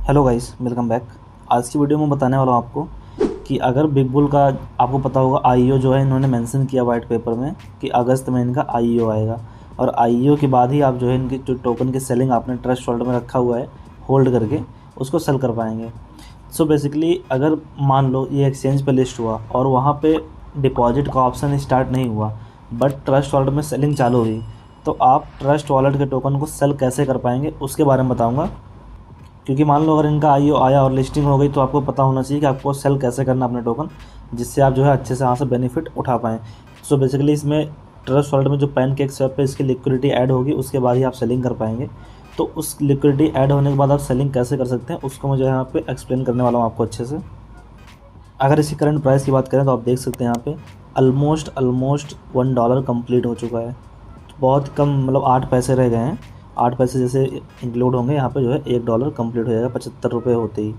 Hello guys, welcome back. आज की video में बताने वाला हूँ आपको कि अगर बिग बुल का आपको पता होगा आईईओ जो है इन्होंने मेंशन किया वाइट पेपर में कि अगस्त में इनका आईईओ आएगा और आईईओ के बाद ही आप जो है इनकी जो टोकन की सेलिंग आपने ट्रस्ट वॉलेट में रखा हुआ है होल्ड करके उसको सेल कर पाएंगे। सो बेसिकली अगर मान लो ये एक्सचेंज पे लिस्ट हुआ और वहाँ पे डिपॉजिट का ऑप्शन स्टार्ट नहीं हुआ बट ट्रस्ट वॉलेट में सेलिंग चालू हुई, तो आप ट्रस्ट वॉलेट के टोकन को सेल कैसे कर पाएंगे उसके बारे में बताऊँगा। क्योंकि मान लो अगर इनका आईओ आया और लिस्टिंग हो गई तो आपको पता होना चाहिए कि आपको सेल कैसे करना अपने टोकन, जिससे आप जो है अच्छे से यहाँ से बेनिफिट उठा पाएँ। सो बेसिकली इसमें ट्रस्ट वॉलेट में जो पैनकेक स्वैप पे इसकी लिक्विडिटी ऐड होगी उसके बाद ही आप सेलिंग कर पाएंगे। तो उस लिक्विडिटी ऐड होने के बाद आप सेलिंग कैसे कर सकते हैं उसको मैं जो है यहाँ पे एक्सप्लेन करने वाला हूँ आपको अच्छे से। अगर इसकी करंट प्राइस की बात करें तो आप देख सकते हैं यहाँ पे ऑलमोस्ट $1 कंप्लीट हो चुका है। बहुत कम, मतलब 8 पैसे रह गए हैं। 8 पैसे जैसे इंक्लूड होंगे यहाँ पे जो है $1 कंप्लीट हो जाएगा 75 रुपये होते ही।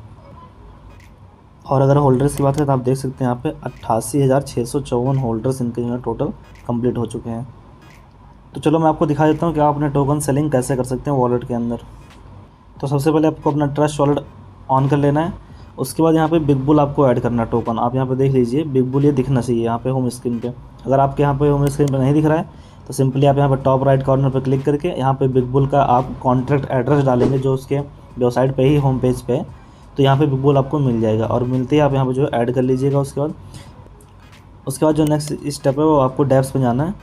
और अगर होल्डर्स की बात करें तो आप देख सकते हैं यहाँ पे 88,654 होल्डर्स इनके जो है टोटल कंप्लीट हो चुके हैं। तो चलो मैं आपको दिखा देता हूँ कि आप अपने टोकन सेलिंग कैसे कर सकते हैं वॉलेट के अंदर। तो सबसे पहले आपको अपना ट्रस्ट वॉलेट ऑन कर लेना है। उसके बाद यहाँ पे बिग बुल आपको ऐड करना है टोकन। आप यहाँ पे देख लीजिए बिग बुल ये दिखना चाहिए यहाँ पे होम स्क्रीन पे। अगर आपके यहाँ पे होम स्क्रीन पे नहीं दिख रहा है तो सिंपली आप यहाँ पे टॉप राइट कॉर्नर पे क्लिक करके यहाँ पे बिग बुल का आप कॉन्ट्रैक्ट एड्रेस डालेंगे जो उसके वेबसाइट पे ही होम पेज पे है, तो यहाँ पे बिग बुल आपको मिल जाएगा और मिलते ही आप यहाँ पे जो है ऐड कर लीजिएगा। उसके बाद जो नेक्स्ट स्टेप है वो आपको डेप्स पे जाना है।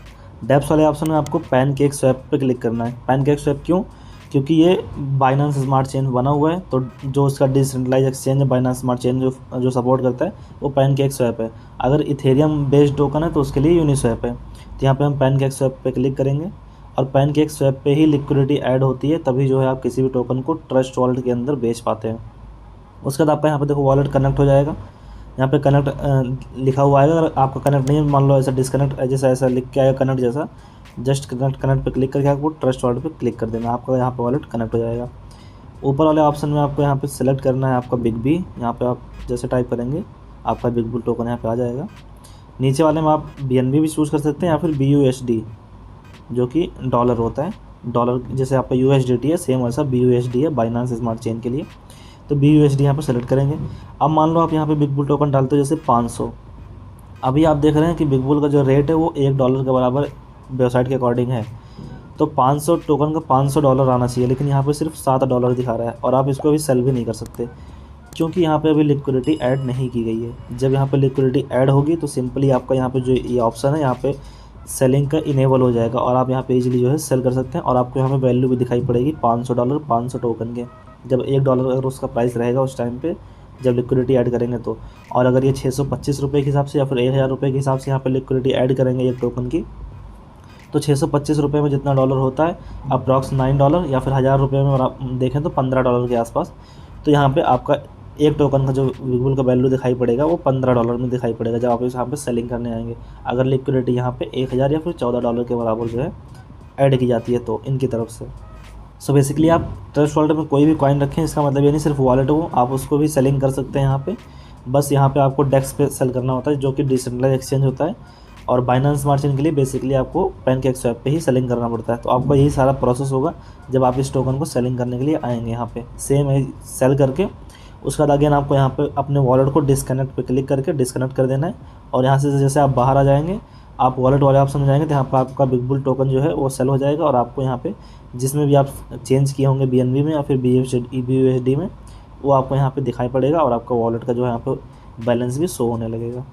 डेप्स वाले ऑप्शन में आपको पैनकेक स्वैप पे क्लिक करना है। पैनकेक स्वैप क्यों? क्योंकि ये बाइनेंस स्मार्ट चेन बना हुआ है, तो जो उसका डिसेंट्रलाइज एक्सचेंज है बाइनेंस स्मार्ट चेन जो सपोर्ट करता है वो पैनकेक स्वैप है। अगर इथेरियम बेस्ड टोकन है तो उसके लिए यूनिस्वैप है। तो यहाँ पे हम पैनकेक स्वैप पे क्लिक करेंगे और पैनकेक स्वैप पे ही लिक्विडिटी ऐड होती है, तभी जो है आप किसी भी टोकन को ट्रस्ट वॉलेट के अंदर बेच पाते हैं। उसके बाद आपका यहाँ पे देखो वॉलेट कनेक्ट हो जाएगा। यहाँ पे कनेक्ट लिखा हुआ आएगा। अगर आपका कनेक्ट नहीं है, मान लो ऐसा डिस्कनेक्ट जैसा ऐसा लिख के आएगा कनेक्ट जैसा, जस्ट कनेक्ट पे क्लिक करके आपको ट्रस्ट वॉलेट पे क्लिक कर देना, आपका यहाँ पे वॉलेट कनेक्ट हो जाएगा। ऊपर वाले ऑप्शन में आपको यहाँ पे सेलेक्ट करना है आपका बिग बी। यहाँ पे आप जैसे टाइप करेंगे आपका बिग बुल टोकन यहाँ पे आ जाएगा। नीचे वाले में आप BNB भी चूज़ कर सकते हैं या फिर BUSD जो कि डॉलर होता है। डॉलर जैसे आपका USDT है सेम वैसा BUSD है बाइनेंस स्मार्ट चेन के लिए। तो BUSD यहाँ पर सेलेक्ट करेंगे। अब मान लो आप यहाँ पे बिग बुल टोकन डालते हो जैसे 500। अभी आप देख रहे हैं कि बिग बुल का जो रेट है वो $1 के बराबर वेबसाइट के अकॉर्डिंग है। तो 500 टोकन का $500 आना चाहिए, लेकिन यहाँ पे सिर्फ $7 दिखा रहा है और आप इसको अभी सेल भी नहीं कर सकते क्योंकि यहाँ पे अभी लिक्विडिटी ऐड नहीं की गई है। जब यहाँ पे लिक्विडिटी ऐड होगी तो सिंपली आपका यहाँ पे जो ये ऑप्शन है यहाँ पे सेलिंग का इनेबल हो जाएगा और आप यहाँ पे इजीली जो है सेल कर सकते हैं और आपको यहाँ पे वैल्यू भी दिखाई पड़ेगी $500 500 टोकन के। जब $1 अगर उसका प्राइस रहेगा उस टाइम पे जब लिक्विडिटी ऐड करेंगे तो, और अगर ये 625 रुपये के हिसाब से या फिर 1000 रुपये के हिसाब से यहाँ पे लिक्विडिटी ऐड करेंगे एक टोकन की, तो 625 रुपये में जितना डॉलर होता है अप्रॉक्स $9 या फिर 1000 रुपये में आप देखें तो $15 के आसपास। तो यहाँ पे आपका एक टोकन का जो बिग बुल का वैल्यू दिखाई पड़ेगा वो $15 में दिखाई पड़ेगा जब आप यहाँ पे सेलिंग करने आएंगे। अगर लिक्विडिटी यहाँ पे 1000 या फिर $14 के बराबर जो है ऐड की जाती है तो इनकी तरफ से। सो बेसिकली आप ट्रस्ट वॉलेट में कोई भी कॉइन रखें, इसका मतलब ये नहीं सिर्फ वॉलेट हो, आप उसको भी सेलिंग कर सकते हैं यहाँ पे। बस यहाँ पे आपको डेक्स पे सेल करना होता है जो कि डिसेंट्रलाइज एक्सचेंज होता है, और बाइनेंस स्मार्ट चेन के लिए बेसिकली आपको पैनकेक स्वैप पे ही सेलिंग करना पड़ता है। तो आपका यही सारा प्रोसेस होगा जब आप इस टोकन को सेलिंग करने के लिए आएंगे। यहाँ पे सेम है, सेल करके उसके बाद अगेन आपको यहाँ पे अपने वॉलेट को डिस्कनेक्ट पे क्लिक करके डिस्कनेक्ट कर देना है और यहाँ से जैसे आप बाहर आ जाएंगे आप वॉलेट वाले ऑप्शन में जाएंगे तो यहाँ पर आपका बिग बुल टोकन जो है वो सेल हो जाएगा और आपको यहाँ पे जिसमें भी आप चेंज किए होंगे BNB में या फिर BUSD में वो आपको यहाँ पे दिखाई पड़ेगा और आपका वॉलेट का जो है यहाँ पे बैलेंस भी शो होने लगेगा।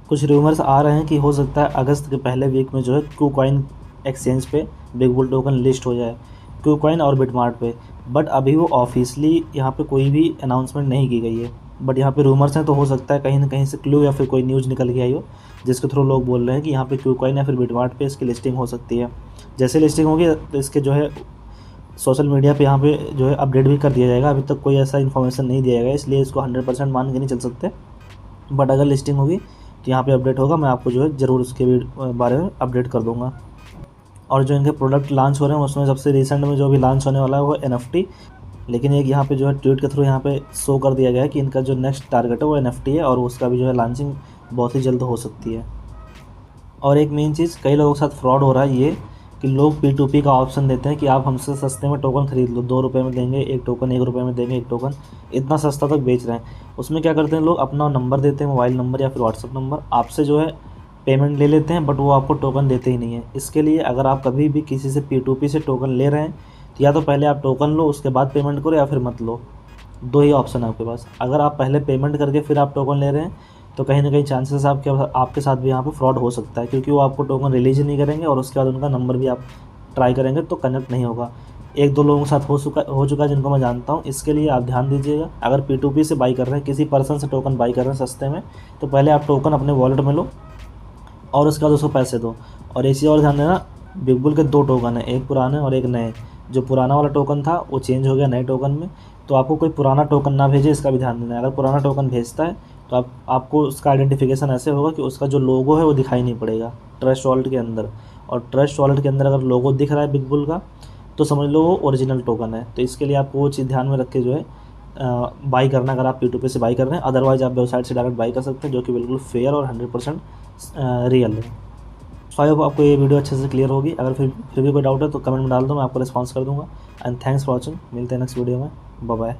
कुछ रूमर्स आ रहे हैं कि हो सकता है अगस्त के पहले वीक में जो है KuCoin एक्सचेंज पे बिग बुल टोकन लिस्ट हो जाए, KuCoin और बिटमार्ट पे। बट अभी वो ऑफिशियली यहाँ पे कोई भी अनाउंसमेंट नहीं की गई है, बट यहाँ पे रूमर्स हैं तो हो सकता है कहीं ना कहीं से क्लू या फिर कोई न्यूज़ निकल के आई हो जिसके थ्रू लोग बोल रहे हैं कि यहाँ पे KuCoin या फिर बिटमार्ट पे इसकी लिस्टिंग हो सकती है। जैसे लिस्टिंग होगी तो इसके जो है सोशल मीडिया पे यहाँ पे जो है अपडेट भी कर दिया जाएगा। अभी तक कोई ऐसा इन्फॉर्मेशन नहीं दिया गया इसलिए इसको 100% मान के नहीं चल सकते, बट अगर लिस्टिंग होगी तो यहाँ पे अपडेट होगा, मैं आपको जो है ज़रूर उसके भी बारे में अपडेट कर दूँगा। और जो इनके प्रोडक्ट लॉन्च हो रहे हैं उसमें सबसे रिसेंट में जो भी लॉन्च होने वाला है वो NFT, लेकिन एक यहाँ पे जो है ट्वीट के थ्रू यहाँ पे शो कर दिया गया है कि इनका जो नेक्स्ट टारगेट है वो NFT है और उसका भी जो है लॉन्चिंग बहुत ही जल्द हो सकती है। और एक मेन चीज़ कई लोगों के साथ फ्रॉड हो रहा है ये कि लोग P2P का ऑप्शन देते हैं कि आप हमसे सस्ते में टोकन खरीद लो, 2 रुपये में देंगे एक टोकन, 1 रुपये में देंगे एक टोकन, इतना सस्ता तक बेच रहे हैं। उसमें क्या करते हैं लोग, अपना नंबर देते हैं, मोबाइल नंबर या फिर व्हाट्सअप नंबर, आपसे जो है पेमेंट ले लेते हैं, बट वो आपको टोकन देते ही नहीं है। इसके लिए अगर आप कभी भी किसी से P2P से टोकन ले रहे हैं तो या तो पहले आप टोकन लो, उसके बाद पेमेंट करो, या फिर मत लो। 2 ही ऑप्शन है आपके पास। अगर आप पहले पेमेंट करके फिर आप टोकन ले रहे हैं तो कहीं ना कहीं चांसेस आपके साथ भी यहाँ पे फ्रॉड हो सकता है, क्योंकि वो आपको टोकन रिलीज ही नहीं करेंगे और उसके बाद उनका नंबर भी आप ट्राई करेंगे तो कनेक्ट नहीं होगा। 1-2 लोगों के साथ हो चुका है जिनको मैं जानता हूँ। इसके लिए आप ध्यान दीजिएगा, अगर P2P से बाई कर रहे हैं, किसी पर्सन से टोकन बाई कर रहे हैं सस्ते में, तो पहले आप टोकन अपने वॉलेट में लो और उसके बाद उसको पैसे दो। और एक चीज़ और ध्यान देना, बिग बुल के 2 टोकन है, एक पुराने और एक नए। जो पुराना वाला टोकन था वो चेंज हो गया नए टोकन में, तो आपको कोई पुराना टोकन ना भेजे, इसका भी ध्यान देना है। अगर पुराना टोकन भेजता है तो आपको उसका आइडेंटिफिकेशन ऐसे होगा कि उसका जो लोगो है वो दिखाई नहीं पड़ेगा ट्रस्ट वॉलेट के अंदर। और ट्रस्ट वॉलेट के अंदर अगर लोगो दिख रहा है बिग बुल का तो समझ लो वो ओरिजिनल टोकन है। तो इसके लिए आपको वो चीज़ ध्यान में रख के जो है बाई करना, अगर आप P2P से बाई कर रहे हैं। अदरवाइज़ आप वेबसाइट से डायरेक्ट बाई कर सकते हैं, जो कि बिल्कुल फेयर और 100% रियल है। सो आई होप आपको ये वीडियो अच्छे से क्लियर होगी। अगर फिर भी कोई डाउट है तो कमेंट में डाल दो, मैं आपको रिस्पॉन्स कर दूंगा। And thanks for watching. मिलते हैं नेक्स्ट वीडियो में। बाय बाय।